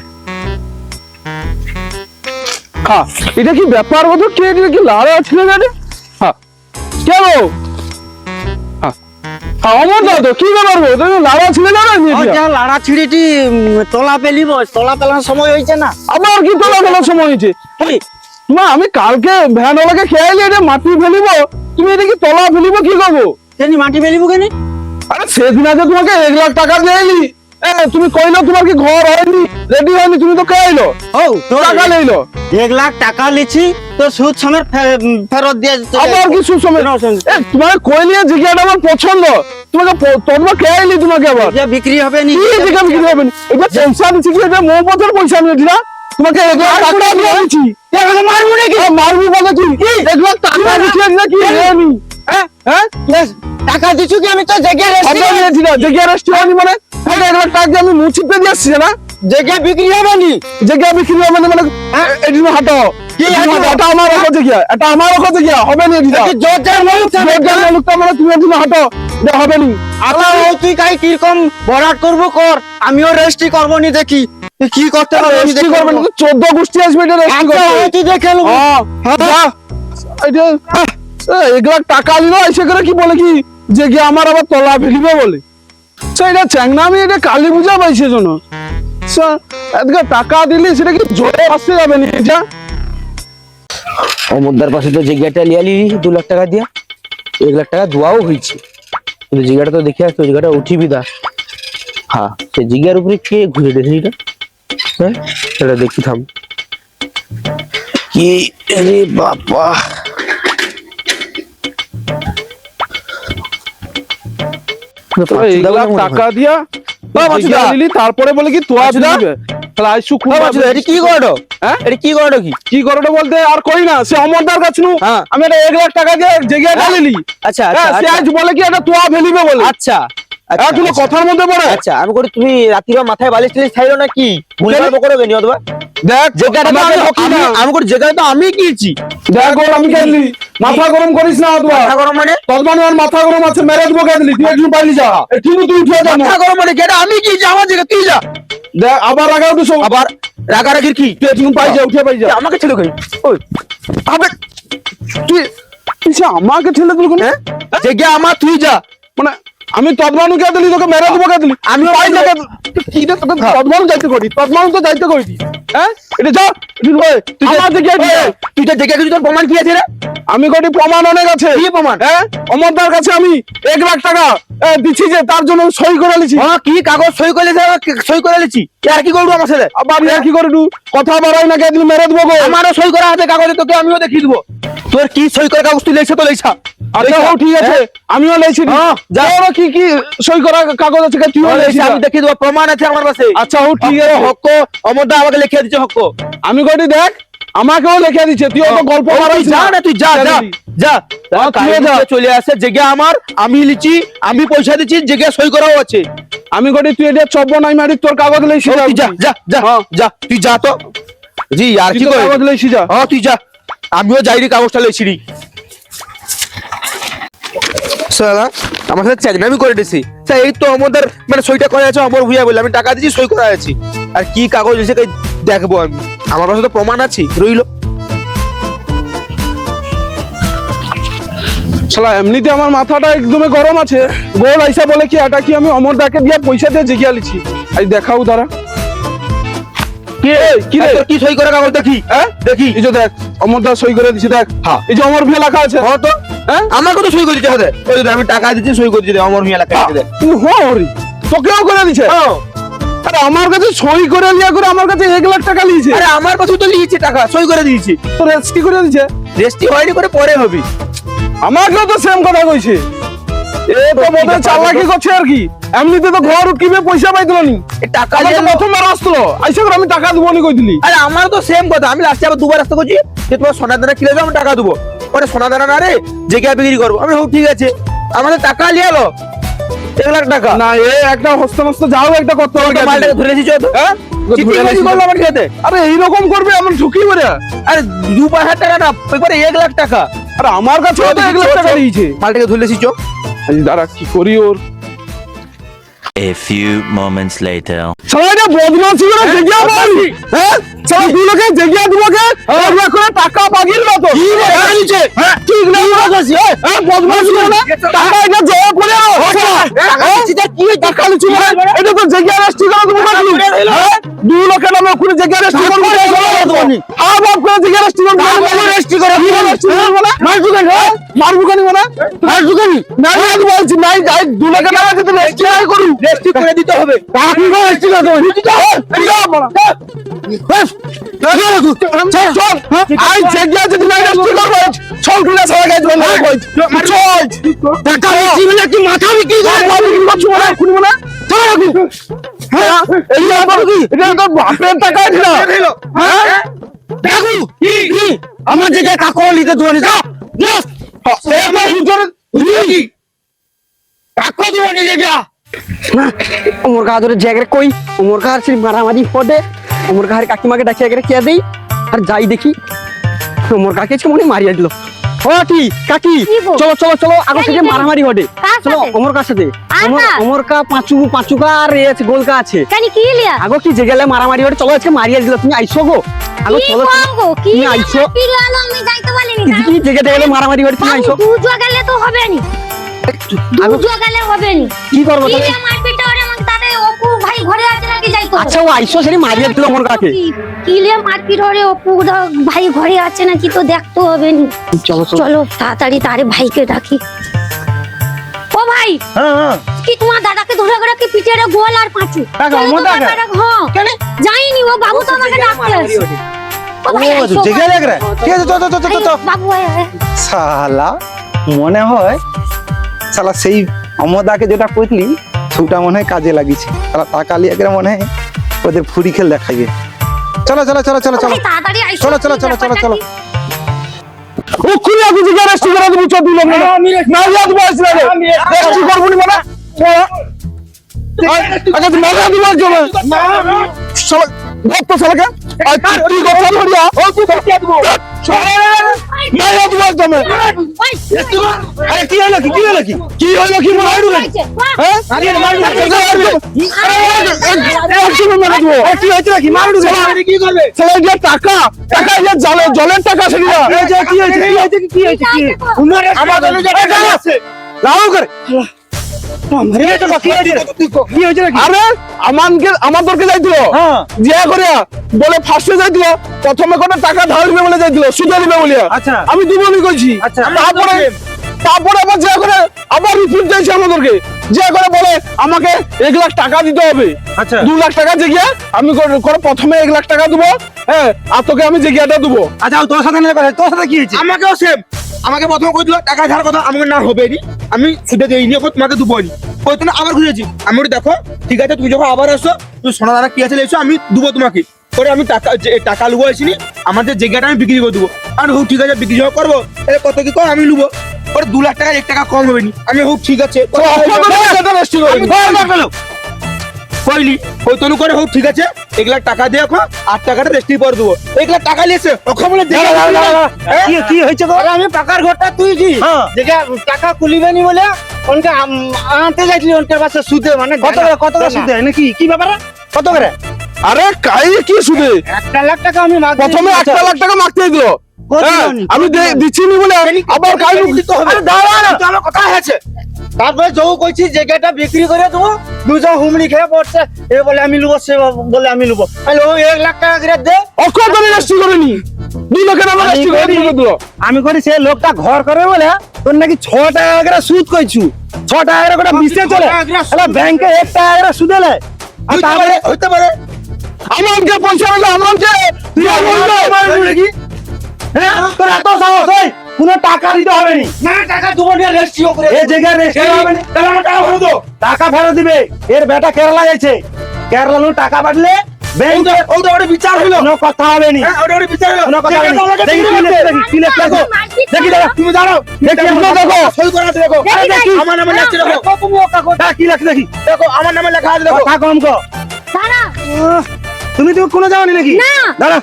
হ্যাঁ, এটা কি ব্যাপার হতো, কে এটা কি লাড়া ছিল না রে? হ্যাঁ কেন? হ্যাঁ অমরদা তো কি ব্যাপার গো, তুমি লাড়া ছিল না? লাড়া ছিড়িটি তলা পেলিব, তলা পেলার সময় হয়েছে না। আবার কি তোলা ফেলার সময় হয়েছে? না, আমি কালকে ভ্যানওয়ালাকে খেয়ালি এটা মাটি ফেলিব, তুমি এটা কি তলা ফেলিব কি করবো? কেনি মাটি ফেলিব কেনি? আরে সেদিন আগে তোমাকে 1 লাখ টাকা দিয়েলি, তুমি কইলো তোমার কি ঘর হয়নি, রেডি হয়নি, তুমি তো খেয়াইলো টাকা লইলো। 1 লাখ টাকা লিছি তো সুদ সমেত ফেরত দিয়ে। আবার কি সুসময়? তোমাকে কইলি জিজ্ঞাটা আমার পছন্দ, তোমাকে তোমরা খেয়াইলি, তোমাকে আবার বিক্রি হবে নি? কি জিজ্ঞাসা বিক্রি হবে না? এটা পয়সা দিচ্ছি কি, এটা মৌপথের পয়সা নিয়েছি না? তোমাকে 1 লাখ টাকা দিয়েছি, মারবো নাকি? মারবো বলে কি 1 লাখ টাকা দিচ্ছি নাকি? হ্যাঁ টাকা দিছু কি? আমি তো জেগে দিয়েছি না, জায়গা রেস্ট হয়নি মানে 1 লাখ টাকা আমি মুছিতে দিয়ে আসছি না, জেগে বিক্রি হবে নি? জায়গা বিক্রি হবে না মানে এদিন হাঁটো কি হাঁটো? এটা আমার কাছে গিয়া, এটা আমার কাছে গিয়া হবে না, এটা জোরদার লোকটা মানে তুমি এদিন হাঁটো, এটা হবে না। আচ্ছা, তুই কাই কিরকম বরাট করবো কর, আমিও রেস্টি করবো নি, দেখি কি করতে হবে। রেস্টি করবেন 14 গোষ্ঠী আসবে, এটা রেস্টি করতে। তুই দেখে নেবো। হ্যাঁ, এটা 1 লাখ টাকা নিল, এসে করে কি বলে কি যে গিয়ে আমার আবার তলা ফেলিবে বলে। এটা চ্যাংনা, আমি এটা কালী পূজা পাইছে জন্য এদিকে টাকা দিলি, সেটা কি জোরে আসতে যাবে না? এটা অমরদার পাশে তো জায়গাটা লিয়ালি 2 লাখ টাকা দিয়া, 1 লাখ টাকা দোয়াও হয়েছে, কিন্তু জায়গাটা তো দেখে আসতো, জায়গাটা উঠিবি দা। হ্যাঁ, সে জায়গার উপরে কে ঘুরে দেখি এটা? হ্যাঁ, এটা দেখি থাম। কি রে বাবা, এইগুলা টাকা দিয়া বাচ্চা। দিলি, তারপরে বলে কি তোয়া বাচ্চা। দিবে তাহলে আইসু খুব এটা কি করো? হ্যাঁ? এটা কি করো কি? কি করোটা বলতে আর কই না, সে অমরদার কাছে নু হ্যাঁ। আমি একটা 1 লাখ টাকা দিয়ে জেগিয়া ঢালিলি। আচ্ছা হ্যাঁ, সে আজ বলে কি এটা তোয়া ফেলিবে বলে। আচ্ছা হ্যাঁ, তুমি কথার মধ্যে পড়ে। আচ্ছা, আমি করে তুমি রাত্রির মাথায় বালিশ টালিশ খাইলো নাকি? ভুল গল্প করো কেন অথবা? দেখ যেখানে তো আমাকে আমি হকি না। আমি করে যেখানে তো আমি কিছি। দেখ ওর আমি খেললি, মাথা গরম করিস না অথবা মাথা গরম মানে? তদমান আর মাথা গরম আছে, মেরে দেবো খেললি, তুই একটু পাইলি যা, একটু তুই উঠে যা। মাথা গরম মানে কেটা আমি কিছি, আমার জায়গা তুই যা। দেখ আবার রাগাও তো সব, আবার রাগারাগির কি? তুই একটু পাই যা, উঠে পাই যা। আমাকে ছেলে কই? ওই আবে তুই কিসে আমাকে ঠেলে দিল কেন? হ্যাঁ? জায়গা আমার তুই যা। মানে আমি তদমানু কে দিলি, তোকে মেরে দেবো কে দিলি, আমি পাই যা কে কি রে, তোকে তদমানু যাইতে করি, তদমানু তো যাইতে করি। হ্যাঁ এটা যা, তুই আমার দিকে তুই তো জায়গা কিছু তোর প্রমাণ কি আছে রে? আমি কটি প্রমাণ অনেক আছে। কি প্রমাণ? হ্যাঁ, অমরদার কাছে আমি 1 লাখ টাকা দিচ্ছি, যে তার জন্য সই করে লিছি। হ্যাঁ, কি কাগজ সই করে সই করে লিছি? আর কি করবো আমার ছেলে? আবার কি করে দু কথা বাড়াই না, কে দিলি মেরে দেবো গো। আমারও সই করা আছে কাগজে, তোকে আমিও দেখিয়ে দেবো। তোর কি সই করে কাগজ তুই লেখা তো লেখা। আচ্ছা হোক, ঠিক আছে, আমিও লেছি। হ্যাঁ, যা। যাও, কি কি সই করা কাগজ আছে, তুইও লেছি। আমি দেখিয়ে দেবো, প্রমাণ আছে আমার কাছে। আচ্ছা হোক, ঠিক আছে। হক্ক অমরদা আমাকে লিখে দিচ্ছে হক্ক। আমি কটি দেখ, আমাকেও লিখে দিচ্ছে, তুই তো গল্প তুই বাড়াইছিস যা না, তুই যা যা যা। হ্যাঁ, তুইও যা। চলে আসে জেগে আমার, আমি লিচি, আমি পয়সা দিচ্ছি, জেগে সই করাও আছে। আমি কটি তুই এটা চব্ব নাই মারি, তোর কাগজ লেছি। তুই যা যা যা যা, তুই যা তো। জি আর কি করে? কাগজ লেছি যা। হ্যাঁ তুই যা, আমিও যাই রে, কাগজটা লেছি রে। সালা আমার সাথে চ্যালেঞ্জ করে দিছি। স্যার এই তো আমাদের মানে সইটা করা আছে, অমর ভুইয়া বলে আমি টাকা দিয়েছি, সই করা আছে। আর কি কাগজ এসে দেখবো আমি, আমার কাছে তো প্রমাণ আছে রইলো। শালা এমনিতে আমার মাথাটা একদমই গরম আছে, গোল আইসা বলে কি এটা কি আমি অমরদাকে দিয়ে পয়সা দিয়ে জেগিয়া লিছি। আই দেখাও দাঁড়া, কি রে তোর কি সই করা কাগজ দেখি? হ্যাঁ দেখি। এই যে দেখ, অমরদা সই করে দিছি, দেখ। হ্যাঁ। এই যে অমর ভিয়া লেখা আছে। হ্যাঁ তো হ্যাঁ, আমার কত সই করে দিতে হবে? ওই যে আমি টাকা দিচ্ছি, সই করে দিতে অমর ভুইয়া লেখা আছে। তুই হরি তোকেও করে দিছে। আরে আমার কাছে সই করে লিয়া করে আমার কাছে 1 লাখ টাকা লিয়েছে। আরে আমার কাছে তো লিয়েছে টাকা, সই করে দিয়েছি। তো রেজিস্ট্রি করে দিছে, রেস্টি হয়নি করে পরে হবে। আমাকেও তো সেম কথা কইছে। এ তো বোধহয় চালাকি করছে আর কি, এমনিতে তো ঘর উঠকিবে পয়সা পাইছিল নি। এই টাকা আমার তো নিয়ে- প্রথমবার আসলো, আইসা করে আমি টাকা দেবো নি কই দিলি। আরে আমার তো সেম কথা, আমি লাস্টে আবার দুবার আসতে করছি যে তোমার সোনা দানা কিনে দাও, আমি টাকা দেবো। ওরে সোনা দানা না রে, জেগে বিক্রি করবো। আমি হোক ঠিক আছে, আমাদের টাকা নিয়ে এলো 1 লাখ টাকা। না এ একটা হস্ত মস্ত যাও একটা করতে হবে। তো মালটাকে ধরে নিয়েছি তো। হ্যাঁ? চিঠি বাজি করলো আমার খেতে। আরে এইরকম করবে আমার ঝুঁকি করে। আরে 2,000 টাকা না, একবারে 1 লাখ টাকা। আরে আমার কাছে তো 1 লাখ টাকা দিয়েছে। মালটাকে ধরে নিয়েছি চো। দাঁড়া কি করি ওর। A few moments later. সালা এটা বদমাশি করে জেগিয়া পাবি। হ্যাঁ? সালা দুই লোকে জেগিয়া দিবকে 1 লাখ করে টাকা পাগিল না তো। কি টাকা নিছে? হ্যাঁ, ঠিক না বদমাশি। হ্যাঁ, বদমাশি করে না। টাকা এটা জমা করে দাও। টাকা নিছি তা কি টাকা নিছি না। এটা তো জেগিয়া রেস্টি করে দেবো না। হ্যাঁ? 2 লাখের নামে ওখানে জেগিয়া রেস্টি করে দেবো। হ্যাঁ, বাপ করে জেগিয়া রেস্টি করে দেবো। রেস্টি করে দেবো। মারবো কেন? মারবো কেন মানে? মারবো কেন? না আমি বলছি নাই, যাই 2 লাখের টাকা দিতে রেস্টি নাই করু। রেস্টি করে দিতে হবে। টাকা করে রেস্টি করে দেবো। দিতে হবে। চল আই জেগিয়া যদি নাই রেস্টি করবো চল খুলে সবাই গাইজ বন্ধ কই চল টাকা বেশি বলে কি মাথা বিক্রি করে মাথা বিক্রি করছ না খুনি বলে চল রাখু হ্যাঁ এই আমার কি এটা তো বাপের টাকা ছিল হ্যাঁ দেখু কি আমার জায়গায় কাকো লিতে দুনি যা এই আমার ভিতরে কি কাকো দুনি জায়গা ওমর কা ধরে জায়গায় কই ওমর কার সেই মারামারি পড়ে ওমর কার কাকিমাকে ডাকিয়ে আগে কে দেই আর যাই দেখি ওমর কাকে মনে মারিয়া দিল। ও কি কাকি কি গো? চলো চলো চলো আগে কেন, থেকে কেন? মারামারি হটে কার চলো সাথে? ওমর কার সাথে আর কার? ওমর কা পাঁচুকা আর এ আছে গোলকা আছে কেন কি লিয়া? আগো কি যে গেলে মারামারি হটে চলো আজকে মারিয়া দিল তুমি আইছো গো আগো কি চলো কম গো? কি তুমি আইছো পিলালো আমি যাইতে পারিনি। কি জেগে গেলে মারামারি হটে তুমি আইছো দুজো গেলে তো হবে নি। আগো দুজো গেলে হবে নি। কি করবো কি তাহলে লিয়া মারপিটটা ওরে আমাকে তাতে অপু ভাই ঘরে আছে নাকি যাইতো? আচ্ছা ও আইছো সেটি মারিয়া দিল ওমর কাকে কি লিয়া মারপিট ওরে অপু ভাই ঘরে আছে নাকি তো দেখতে হবে নি। চলো চলো চলো তাড়াতাড়ি তারে ভাইকে ডাকি। ও ভাই হ্যাঁ হ্যাঁ কি তোমার দাদাকে ধরে করে কি পিঠেরে গোল আর পাঁচু কাকা, চলো আমার তো দাদা? বাবারা, হ্যাঁ। কেন? যাইনি ও বাবু তো আমাকে ডাকতে আসছে। জেগে জায়গা ঠিক আছে, চল চল চল চল চল। বাবু আয়, আয়। শালা মনে হয় শালা সেই অমদাকে যেটা কইলি সেটা মনে হয় কাজে লাগিয়েছে। শালা টাকা লিয়ে গেলে মনে হয় ওদের ফুরি খেল দেখাইবে। চলো চলো চলো চলো চলো ভাই, তাড়াতাড়ি আয়, চলো চলো চলো চলো চলো। ও খুলে আমি জিজ্ঞাসা রেস্ট করে দেবো, চল দিলাম না না ইয়াদ বয়স না রেস্ট করব নি মানে আচ্ছা তুই মাথা দিবা জমা শালা দেখ তো শালাকে আর তুই কথা ধরিয়া ও তুই কথা দেবো না ইয়াদ বয়স জমা ওই, আরে কি হলো কি হলো কি কি হলো কি মনে হয় হয়েছে? হ্যাঁ আরে মারু না একদম মেরে দেবো কি হয়েছে নাকি মারু কি করবে শালা যে টাকা টাকা যে জলের টাকা সেটা এই যে কি হয়েছে কি হয়েছে কি হয়েছে কি আমার জন্য যে টাকা আছে লাও করে কি হয়েছে নাকি আরে আমাদেরকে যাইছিল হ্যাঁ যে করে বলে ফার্স্টে যাইছিল প্রথমে কোনো টাকা ধার দিবে বলে যাইছিল সুদে দিবে বলে আচ্ছা। আমি দুবনি কইছি আচ্ছা। তারপরে আবার যে করে আবার রিপিট দিয়েছে আমাদেরকে যে করে বলে আমাকে 1 লাখ টাকা দিতে হবে আচ্ছা 2 লাখ টাকা জেগিয়া আমি করে প্রথমে 1 লাখ টাকা দেবো হ্যাঁ আর তোকে আমি জেগিয়াটা দেবো আচ্ছা তোর সাথে না কথা তোর সাথে কি হয়েছে আমাকেও সেম আমাকে প্রথমে কইছিল টাকা ধার কথা আমাকে না হবে নি আমি সুদে দেইনি এখন তোমাকে দেবো নি কইতো না আবার ঘুরেছি আমি বলি দেখো ঠিক আছে তুমি যখন আবার আসছো তুমি সোনা দানা কি আছে এসো আমি দেবো তোমাকে পরে আমি টাকা লুবো আসিনি আমাদের জায়গাটা আমি বিক্রি করে দেবো আর হোক ঠিক আছে বিক্রি যখন করবো তাহলে কত কি কম আমি লুবো পরে 2 লাখ টাকা 1 টাকা কম হবে নি আমি হোক ঠিক আছে কইলি ওই তনু করে হোক ঠিক আছে 1 লাখ টাকা দিয়ে এখন 8 টাকাটা রেস্টি করে দেবো 1 লাখ টাকা নিয়েছে ওখানে বলে কি কি হয়েছে গো আমি পাকার ঘরটা তুই কি হ্যাঁ যেটা টাকা কুলিবেনি বলে ওনকে আনতে যাইছিলি ওনকে পাশে সুদে মানে কত করে সুদে নাকি কি ব্যাপার কত করে আরে কাই কি সুদে 1 লাখ টাকা আমি মাগছি। প্রথমে 1 লাখ টাকা মাগতে দিল হ্যাঁ, আমি দিচ্ছি নি বলে আবার কাই দিতে হবে আমার কথা হয়েছে তারপরে যৌ কইছি জায়গাটা বিক্রি করে দেবো দুজন হুমড়ি খেয়ে পড়ছে এ বলে আমি লুবো সে বলে আমি লুবো তাহলে ও 1 লাখ টাকা করে দে অক্ষর ধরে রেস্টি করেনি 2 লাখের আমার রেস্টি করে দিল আমি করি সে লোকটা ঘর করে বলে তোর নাকি 6 টাকা করে সুদ কইছু 6 টাকা করে গোটা বিশে চলে আরে ব্যাংকে 1 টাকা করে সুদ এলে আর তারপরে হইতে পারে আমাকে পয়সা হলো আমাকে তুই মারবি নাকি হ্যাঁ তোর এত সাহস এই কোনো টাকা দিতে হবে নি না টাকা দেবো না রেস্টি করে এই জায়গায় রেস্ট হবে না তাহলে আমার টাকা ফেরত দাও টাকা ফেরত দিবে এর বেটা কেরালা যাইছে কেরালা নু টাকা পাঠলে ব্যাংকে ওটা ওটা বিচার হইলো কোনো কথা হবে নি ওটা ওটা বিচার হইলো কোনো কথা হবে নি দেখি কি লেখা দেখো দেখি দেখো তুমি দাঁড়াও দেখি দেখো সই করা আছে দেখো দেখি, দেখি। আমার নামে লেখা দেখো তুমি ওকা কথা কি লেখা দেখি দেখো আমার নামে লেখা আছে দেখো কথা কম কো দাঁড়া। তুমি কোনো যাওনি নাকি না। দাঁড়া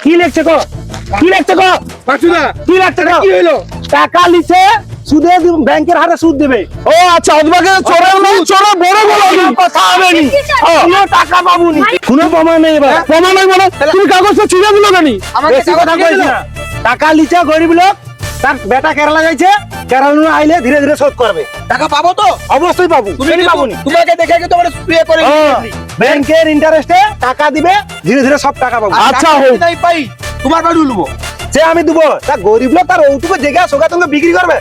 কি লিখছে কো কি লিখছে কো পাঁচুদা কি লিখছে কো কি হইলো টাকা লিছে সুদে ব্যাংকের হারে সুদ দেবে ও আচ্ছা ওদিকে চোরে চোরে বড় বড় কথা হবে নি হ্যাঁ। কোনো টাকা পাবো নি কোনো প্রমাণ নেই এবার প্রমাণ নাই মানে তুমি কাগজটা ছিঁড়ে দিল কেন আমাকে বেশি কথা কইছ না টাকা লিছে গরিব লোক তার বেটা কেরালা যাইছে কেরালা আইলে ধীরে ধীরে শোধ করবে টাকা পাবো তো অবশ্যই পাবো তুমি পাবো নি তোমাকে দেখে কি তোমার স্প্রে করে ব্যাংকের ইন্টারেস্টে টাকা দিবে ধীরে ধীরে সব টাকা পাবো আচ্ছা হোক তাই পাই তোমার বাড়ি উলবো যে আমি দেবো তা গরিব লোক তার ওটুকু জায়গা সোগা তুমি বিক্রি করবে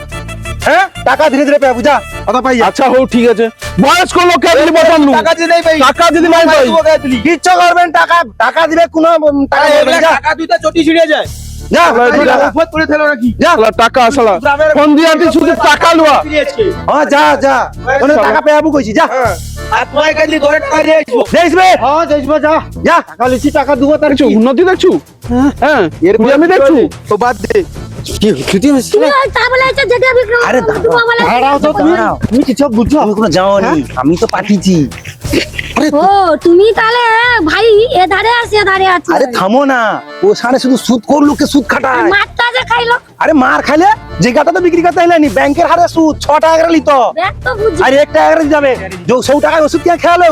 হ্যাঁ টাকা ধীরে ধীরে পাবো যা কথা পাই যা আচ্ছা হোক ঠিক আছে বয়স্ক লোককে দিলি বসানলু টাকা দিয়ে নাই পাই টাকা যদি নাই পাই কিচ্ছু করবেন টাকা টাকা দিবে কোনো টাকা দেবে না। যা টাকা দুইটা চটি ছিড়ে যায় যা উপর করে ফেলো নাকি যা শালা টাকা শালা ফোন দিয়ে আনতে শুধু টাকা লওয়া হ্যাঁ যা যা কোনো টাকা পেয়াবো কইছি যা আর তোমার কাছে ঘরে টাকা দিয়ে আসবো দেখবে হ্যাঁ যাইবো যা যা টাকা লিছি টাকা দেবো তার দেখছো উন্নতি দেখছো হ্যাঁ এর আমি দেখছো তো বাদ দে কি ক্ষতি হচ্ছে তুমি ওই তা বলে আছে জায়গা বিক্রি করে আরে দেবো, তুমি বলে- দাঁড়াও তো তুমি তুমি কিছু বুঝছো আমি কোনো যাওনি আমি তো পাঠিয়েছি ও তুমি তাহলে ভাই এ ধারে আছে এ ধারে আছে আরে থামো না ও সামনে শুধু সুদ কোর লোককে সুদ খাটায় মারটা যে খাইলো আরে মার খাইলে জায়গাটা তো বিক্রি করতে হইলেনি ব্যাংকের হারে সুদ 6 টাকা করে লিতো দেখ তো বুঝি আর 1 টাকা করে যাবে যে 100 টাকায় ওষুধ কে খেয়ালো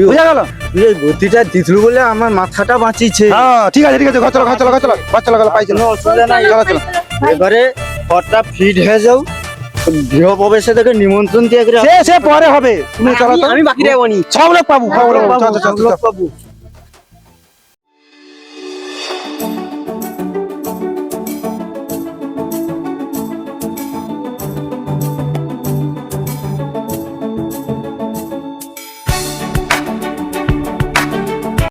বুঝা গেল এই বুদ্ধিটা দিতলু বলে আমার মাথাটা বাঁচিয়েছে হ্যাঁ ঠিক আছে ঘর চলো ঘর চলো ঘর চলো ঘর চলো পাইছো কোনো অসুবিধা নাই চলো চলো এবারে ঘরটা ফিট হয়ে যাও গৃহ প্রবেশে থেকে নিমন্ত্রণ দিয়ে সে পরে হবে তুমি চলো তো আমি বাকি যাবো নি সব লোক পাবো সব লোক পাবো চল চল চল পাবো